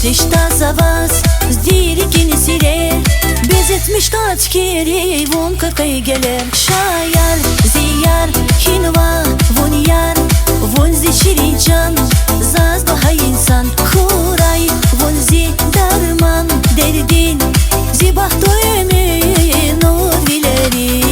Rişta zavaz zdirikini sirer Bezetmiş katkeri Von kakay geler Şayar ziyar hinva Von yar Von zi şirincan Zaz daha insan Kuray Von zi darman Derdin Zi bahto emin Nur vilerin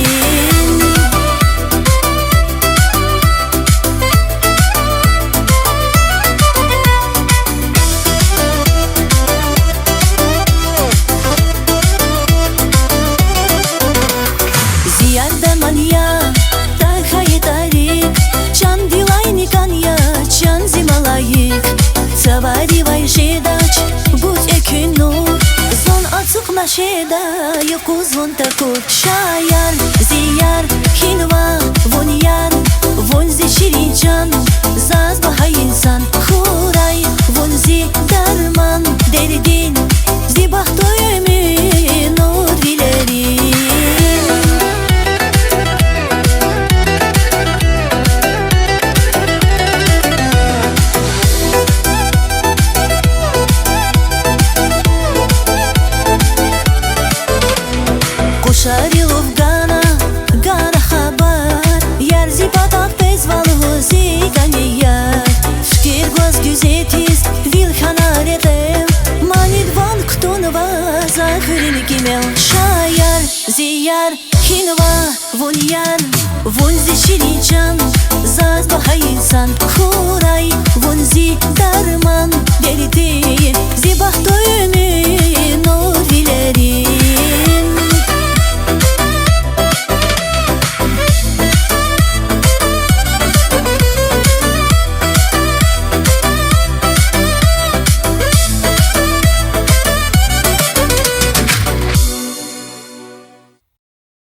Заваривай жедач, будь экинур Зон ацук машеда, яку звон такур Шаяр, зияр, хинва, вон яр Вон зи ширинчан, заз баха инсан Хурай, вон зи дарман, дердин Зи бахто эми, нур вилерин Шарилов гана, гана хабар Яр зи патак пезвал зи ганияр Шкир глаз güzetiz вил ханаретем Манит ван ктонова захырин кимел Шаяр, зияр, хинва, вон яр Вон зи ширинчан, заз баха инсан Хурай, вон